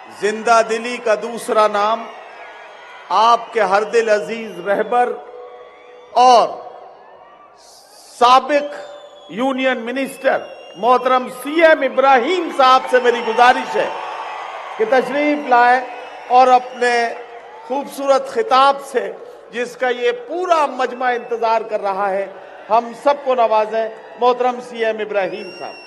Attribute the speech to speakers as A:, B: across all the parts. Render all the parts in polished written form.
A: जिंदा दिली का दूसरा नाम आपके हर दिल अजीज रहबर और साबिक यूनियन मिनिस्टर मोहतरम सीएम इब्राहिम साहब से मेरी गुजारिश है कि तशरीफ लाए और अपने खूबसूरत खिताब से, जिसका ये पूरा मजमा इंतजार कर रहा है, हम सबको नवाजें। मोहतरम सीएम इब्राहिम साहब।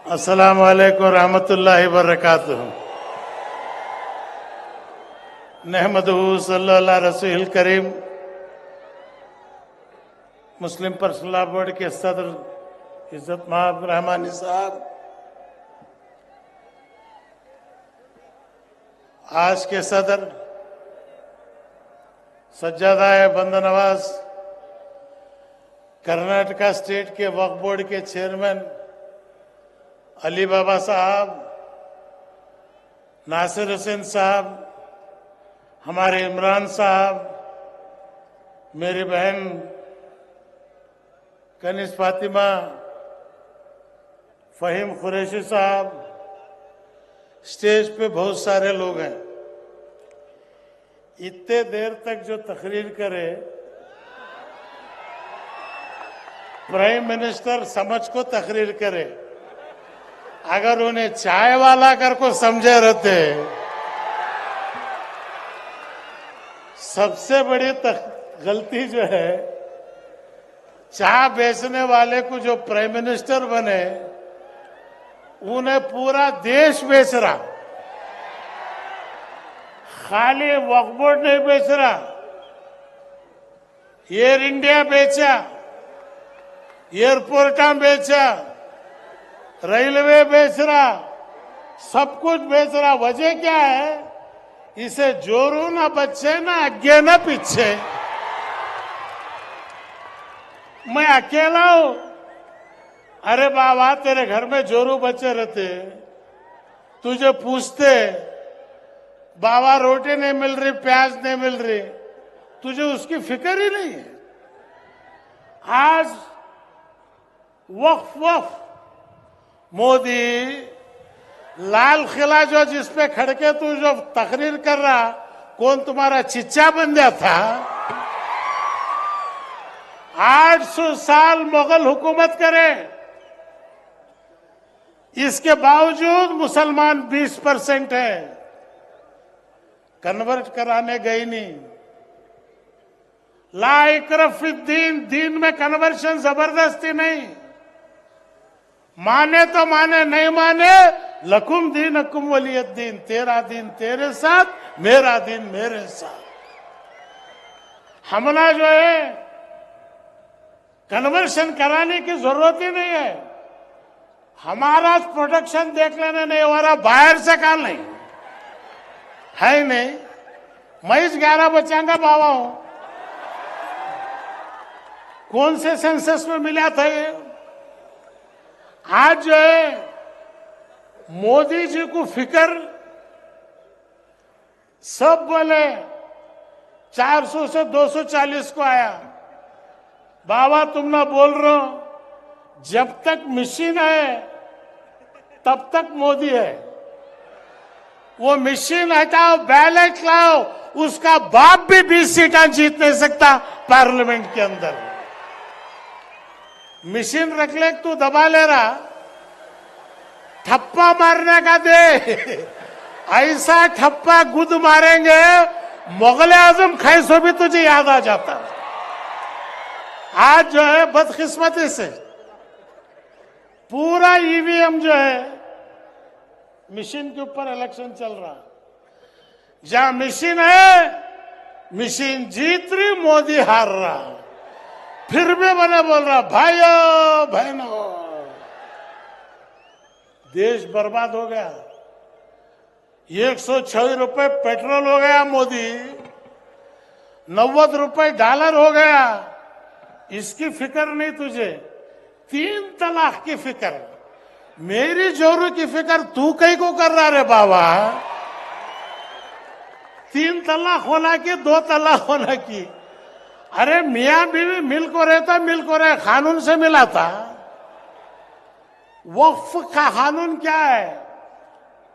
B: अस्सलाम वालेकुम रहमतुल्लाहि व बरकातुहू। नहमदुहू सल्लल्लाहु अलैहि रसूल करीम। मुस्लिम पर्सनल लॉ बोर्ड के सदर इज्जत महब रहमानी साहब, आज के सदर सज्जादाए बंदनवाज, कर्नाटका स्टेट के वक्फ बोर्ड के चेयरमैन अली बाबा साहब, नासिर हुसैन साहब, हमारे इमरान साहब, मेरी बहन कनिस फातिमा, फहीम कुरैशी साहब, स्टेज पे बहुत सारे लोग हैं। इतने देर तक जो तकरीर करे, प्राइम मिनिस्टर समझ को तकरीर करे, अगर उन्हें चाय वाला कर को समझे रहते। सबसे बड़ी गलती जो है, चाय बेचने वाले को जो प्राइम मिनिस्टर बने, उन्हें पूरा देश बेच रहा। खाली वक्फ बोर्ड नहीं बेच रहा, एयर इंडिया बेचा, एयरपोर्टा बेचा, रेलवे बेच रहा, सब कुछ बेच रहा। वजह क्या है? इसे जोरू ना बच्चे ना आगे ना पीछे। मैं अकेला हूं। अरे बाबा, तेरे घर में जोरू बच्चे रहते, तुझे पूछते बाबा रोटी नहीं मिल रही, प्याज नहीं मिल रही, तुझे उसकी फिक्र ही नहीं है। आज वक्फ मोदी लाल किला जो जिसपे खड़के तू जो तकरीर कर रहा, कौन तुम्हारा चिच्चा बन गया था? 800 साल मुगल हुकूमत करे, इसके बावजूद मुसलमान 20% है। कन्वर्ट कराने गई नहीं। ला इकरा फिद्दीन, दीन में कन्वर्शन जबरदस्ती नहीं। माने तो माने, नहीं माने लकुम दीन अकुम वलियद्दीन, तेरा दीन तेरे साथ, मेरा दीन मेरे साथ। हमला जो है कन्वर्शन कराने की जरूरत ही नहीं है। हमारा प्रोडक्शन देख लेने नहीं हो रहा, बाहर से का नहीं है। नहीं, मैं इस 11 बच्चा बाबा हूं। कौन से सेंसस में मिला था ये? आज जो है मोदी जी को फिक्र, सब बोले 400 से 240 को आया। बाबा तुम ना बोल रहे हो, जब तक मशीन है तब तक मोदी है। वो मशीन हटाओ, बैलेट लाओ, उसका बाप भी 20 सीटें जीत नहीं सकता पार्लियामेंट के अंदर। मशीन रख ले, तू दबा ले रहा, ठप्पा मारने का दे। ऐसा ठप्पा गुद मारेंगे, मुगल आजम खैसो भी तुझे याद आ जाता। आज जो है बदकिस्मती से पूरा ईवीएम जो है, मशीन के ऊपर इलेक्शन चल रहा। जहां मशीन है, मशीन जीत रही, मोदी हार रहा। फिर भी मैंने बोल रहा, भाइयों बहनों, देश बर्बाद हो गया। 106 रुपए पेट्रोल हो गया मोदी, 90 रुपए डॉलर हो गया। इसकी फिक्र नहीं तुझे। 3 तलाक की फिक्र, मेरी जोरू की फिक्र तू कहीं को कर रहा रे बाबा। 3 तलाक होना की 2 तलाक होना की। अरे मियां बीवी मिल को रहे कानून से मिला था। वक्फ का कानून क्या है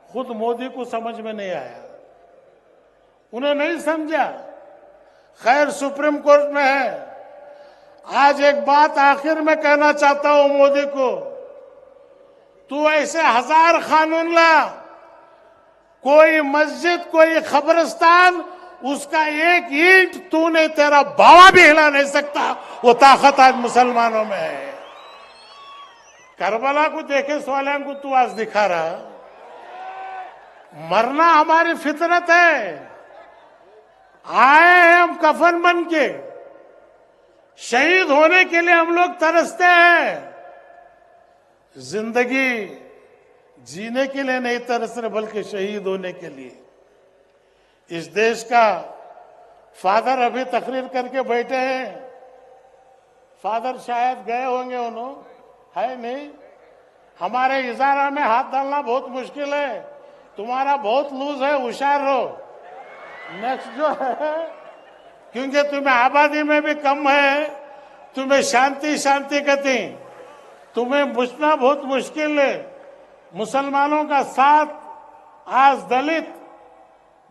B: खुद मोदी को समझ में नहीं आया, उन्हें नहीं समझा। खैर सुप्रीम कोर्ट में है। आज एक बात आखिर में कहना चाहता हूं मोदी को, तू ऐसे 1000 कानून ला, कोई मस्जिद कोई कब्रिस्तान उसका एक ईंट तू नहीं, तेरा बाबा भी हिला नहीं सकता। वो ताकत आज मुसलमानों में है। करबला को देखे सोलह को तू आज दिखा रहा। मरना हमारी फितरत है। आए हैं हम कफन बन के, शहीद होने के लिए हम लोग तरसते हैं। जिंदगी जीने के लिए नहीं तरस रहे बल्कि शहीद होने के लिए। इस देश का फादर अभी तकरीर करके बैठे हैं। फादर शायद गए होंगे, उन्होंने है नहीं। हमारे इजारा में हाथ डालना बहुत मुश्किल है, तुम्हारा बहुत लूज है, होशियार रहो। नेक्स्ट जो है, क्योंकि तुम्हें आबादी में भी कम है, तुम्हें शांति शांति कहती, तुम्हें बुझना बहुत मुश्किल है। मुसलमानों का साथ आज दलित,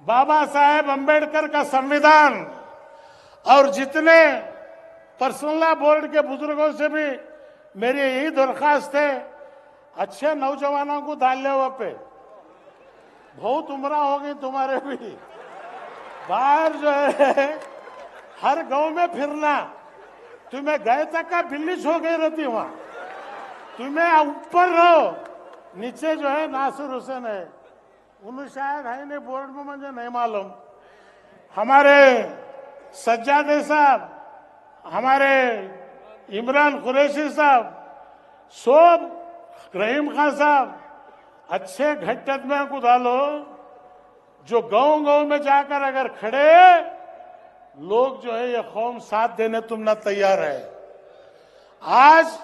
B: बाबा साहेब अंबेडकर का संविधान और जितने पर्सनल बोर्ड के बुजुर्गों से भी मेरी यही दरखास्त है, अच्छे नौजवानों को डाल ले वहां पे। बहुत उम्र हो गई तुम्हारे भी, बाहर जो है हर गांव में फिरना। तुम्हें गए तक का बिल्ली छो गई रहती वहां, तुम्हें ऊपर रहो, नीचे जो है नासिर हुसैन है, उन्हें शायद है नहीं बोर्ड में, मुझे नहीं मालूम। हमारे सज्जादे साहब, हमारे इमरान कुरैशी साहब, सोब रहीम खान साहब, अच्छे घट्टत में को डालो जो गांव गांव में जाकर अगर खड़े लोग जो है ये कौम साथ देने तुम ना तैयार है। आज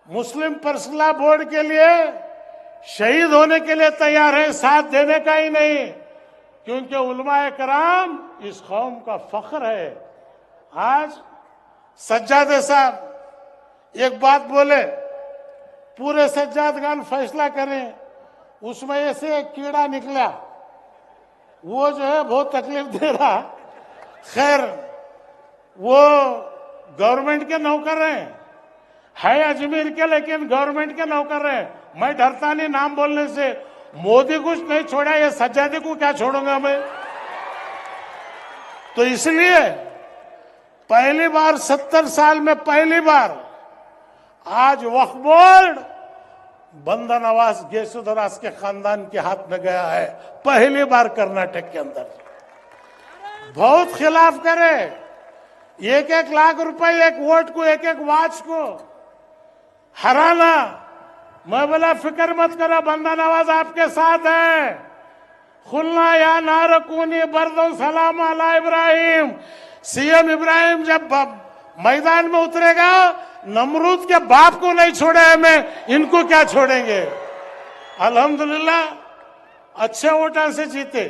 B: मुस्लिम पर्सनल बोर्ड के लिए शहीद होने के लिए तैयार है, साथ देने का ही नहीं, क्योंकि उलमाए कराम इस कौम का फख्र है। आज सज्जादे साहब एक बात बोले, पूरे सज्जादगान फैसला करें, उसमें ऐसे एक कीड़ा निकला, वो जो है बहुत तकलीफ दे रहा। खैर वो गवर्नमेंट के नौकर है अजमेर के, लेकिन गवर्नमेंट के नौकर हैं। मैं डरता नहीं नाम बोलने से, मोदी कुछ नहीं छोड़ा, ये सज्जादे को क्या छोड़ूंगा मैं। तो इसलिए पहली बार 70 साल में पहली बार आज वक्फ बोर्ड बंदा नवाज गेसुदराज के खानदान के हाथ में गया है, पहली बार कर्नाटक के अंदर। बहुत खिलाफ करे, 1-1 लाख रुपए एक वोट को, 1-1 वाच को हराना। मैं बोला फिक्र मत करो, बंदा नवाज आपके साथ है। खुलना या ना रकूनी बरदो सलाम अला इब्राहिम। सीएम इब्राहिम जब मैदान में उतरेगा, नमरूद के बाप को नहीं छोड़े हमें, इनको क्या छोड़ेंगे। अल्हम्दुलिल्लाह अच्छे वोटां से जीते।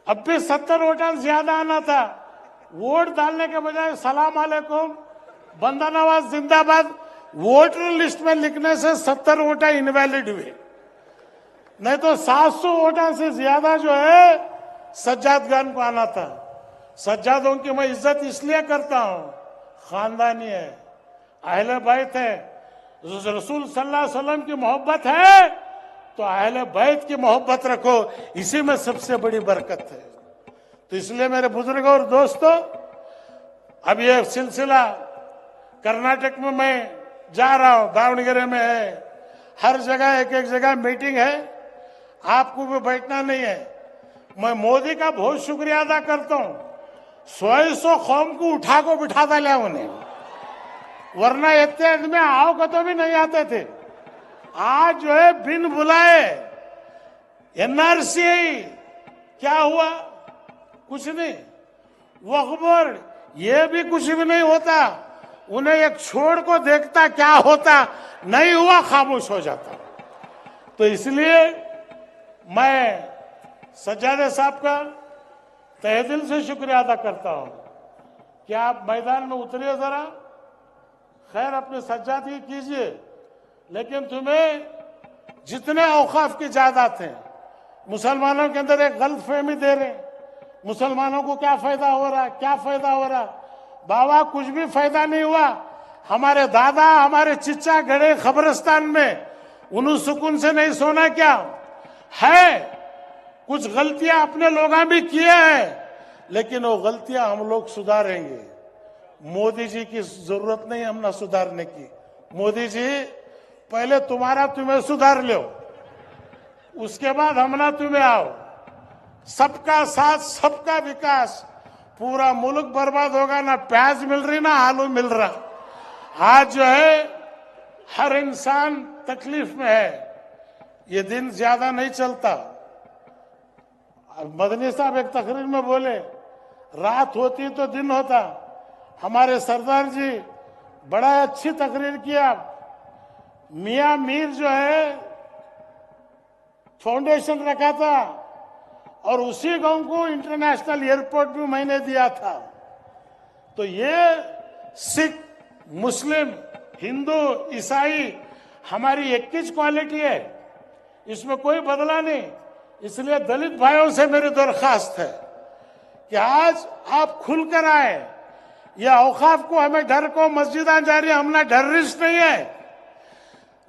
B: अब भी 70 वोटां ज्यादा आना था, वोट डालने के बजाय सलाम अलैकुम बंदा नवाज जिंदाबाद वोटर लिस्ट में लिखने से 70 वोटा इनवैलिड हुए। नहीं तो 700 वोटा से ज्यादा जो है सज्जादगान को आना था। सज्जादों की मैं इज्जत इसलिए करता हूं, खानदानी है, अहले बैत है, रसूल सल्लल्लाहु अलैहि वसल्लम की मोहब्बत है तो अहले बैत की मोहब्बत रखो, इसी में सबसे बड़ी बरकत है। तो इसलिए मेरे बुजुर्गों और दोस्तों, अब ये सिलसिला कर्नाटक में मैं जा रहा हूं, दावणगेरे में है, हर जगह एक जगह मीटिंग है, आपको भी बैठना नहीं है। मैं मोदी का बहुत शुक्रिया अदा करता हूं, 100 कौम को उठा को बिठा डाला उन्हें, वरना इतने आदमी आओ का तो भी नहीं आते थे। आज जो है बिन बुलाए एनआरसी क्या हुआ, कुछ नहीं। वक्फ बोर्ड ये भी कुछ भी नहीं होता, उन्हें एक छोड़ को देखता क्या होता, नहीं हुआ खामोश हो जाता। तो इसलिए मैं सज्जादे साहब का तहे दिल से शुक्रिया अदा करता हूं कि आप मैदान में उतरिए जरा। खैर अपने सज्जादगी कीजिए, लेकिन तुम्हें जितने औकाफ की जायदाद हैं मुसलमानों के अंदर एक गलत फहमी दे रहे हैं, मुसलमानों को क्या फायदा हो रहा, क्या फायदा हो रहा। बाबा कुछ भी फायदा नहीं हुआ। हमारे दादा हमारे चिच्चा गड़े खबरस्तान में, उन्हें सुकून से नहीं सोना क्या है। कुछ गलतियां अपने लोगों भी किए हैं, लेकिन वो गलतियां हम लोग सुधारेंगे। मोदी जी की जरूरत नहीं हम ना सुधारने की। मोदी जी पहले तुम्हें सुधार लो, उसके बाद हम ना तुम्हें आओ। सबका साथ सबका विकास। पूरा मुल्क बर्बाद होगा, ना प्याज मिल रही ना आलू मिल रहा। आज जो है हर इंसान तकलीफ में है। ये दिन ज्यादा नहीं चलता। मदनी साहब एक तकरीर में बोले रात होती तो दिन होता। हमारे सरदार जी बड़ा अच्छी तकरीर किया। मियां मीर जो है फाउंडेशन रखा था और उसी गांव को इंटरनेशनल एयरपोर्ट भी मैंने दिया था। तो ये सिख मुस्लिम हिंदू ईसाई हमारी एक ही क्वालिटी है, इसमें कोई बदला नहीं। इसलिए दलित भाइयों से मेरी दरखास्त है कि आज आप खुलकर आए। यह औकाफ को हमें डर को मस्जिदां जारी हमने टेररिस्ट नहीं है।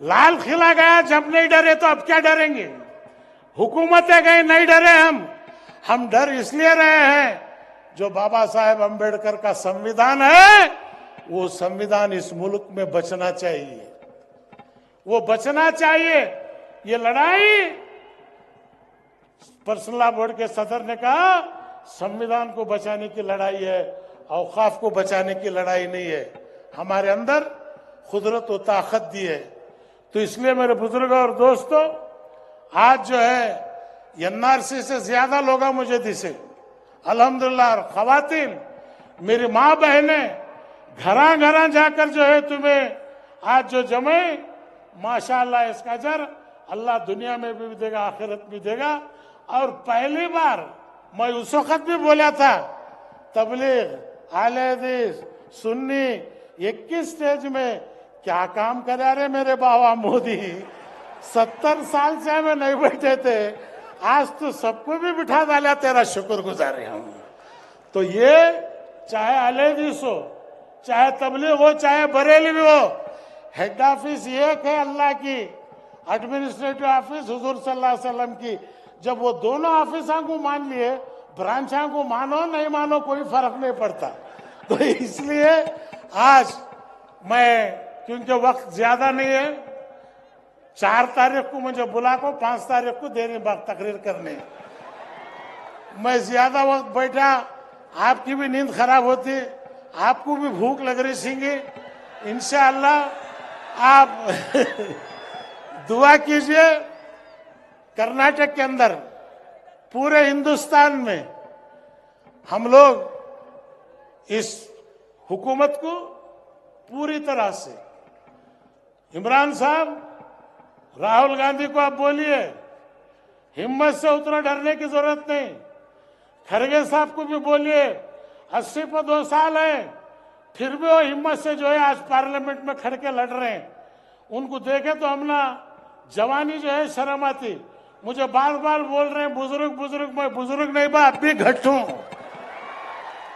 B: लाल किला गया जब नहीं डरे तो अब क्या डरेंगे। हुकूमतें गई नहीं डरे हम डर इसलिए रहे हैं जो बाबा साहेब अंबेडकर का संविधान है, वो संविधान इस मुल्क में बचना चाहिए, वो बचना चाहिए। ये लड़ाई पर्सनल लॉ बोर्ड के सदर ने कहा संविधान को बचाने की लड़ाई है, औकाफ को बचाने की लड़ाई नहीं है। हमारे अंदर कुदरत और ताकत दी है। तो इसलिए मेरे बुजुर्ग और दोस्तों, आज जो है एनआरसी से ज्यादा लोग मुझे दिसे अल्हम्दुलिल्लाह। खवातीन मेरी माँ बहनें घरा घरा जाकर जो है तुम्हें आज जो जमे, माशाअल्लाह इसका अजर अल्लाह दुनिया में भी देगा आखिरत भी देगा। और पहली बार मैं उस वक्त भी बोला था तबलीग आले हदीस सुन्नी 21 स्टेज में क्या काम करे रे मेरे बाबा मोदी। 70 साल से हमें नहीं बैठे थे, आज तो सबको भी बिठा डाला, तेरा शुक्रगुजार हम। तो ये चाहे आले हदीस हो, चाहे तबलीग हो, चाहे बरेलवी हो, हेड ऑफिस एक है अल्लाह की, एडमिनिस्ट्रेटिव ऑफिस हुजूर सल्लल्लाहु अलैहि वसल्लम की। जब वो दोनों ऑफिसों को मान लिए, ब्रांचों को मानो नहीं मानो कोई फर्क नहीं पड़ता। तो इसलिए आज मैं, क्योंकि वक्त ज्यादा नहीं है, 4 तारीख को मुझे बुला को 5 तारीख को देरी बात तकरीर करने, मैं ज्यादा वक्त बैठा, आपकी भी नींद खराब होती, आपको भी भूख लग रही सींगी। इंशाअल्लाह आप दुआ कीजिए। कर्नाटक के अंदर पूरे हिंदुस्तान में हम लोग इस हुकूमत को पूरी तरह से, इमरान साहब राहुल गांधी को आप बोलिए हिम्मत से उतना डरने की जरूरत नहीं। खरगे साहब को भी बोलिए 80 पर 2 साल है, फिर भी वो हिम्मत से जो है आज पार्लियामेंट में खड़ के लड़ रहे हैं। उनको देखे तो हमला जवानी जो है शर्म आती। मुझे बार बार बोल रहे हैं बुजुर्ग बुजुर्ग, मैं बुजुर्ग नहीं बा, अब भी घट्टू।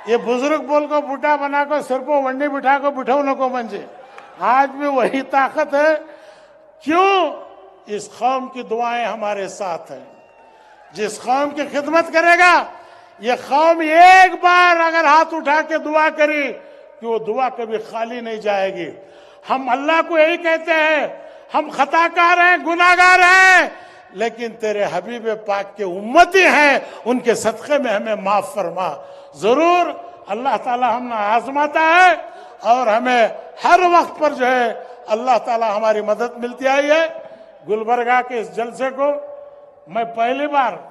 B: ये बुजुर्ग बोल को बूढ़ा बना को सिर को वंडी बिठा को बिठाऊ नको मंजे। आज भी वही ताकत है। क्यों? इस कौम की दुआएं हमारे साथ हैं। जिस कौम की खिदमत करेगा, ये कौम एक बार अगर हाथ उठा के दुआ करी कि वो दुआ कभी खाली नहीं जाएगी। हम अल्लाह को यही कहते हैं, हम खताकार हैं, गुनाहगार हैं, लेकिन तेरे हबीब पाक के उम्मती हैं, उनके सदक़े में हमें माफ फरमा। जरूर अल्लाह ताला हमने आजमाता है और हमें हर वक्त पर जो है अल्लाह ताला हमारी मदद मिलती आई है। गुलबर्गा के इस जलसे को मैं पहली बार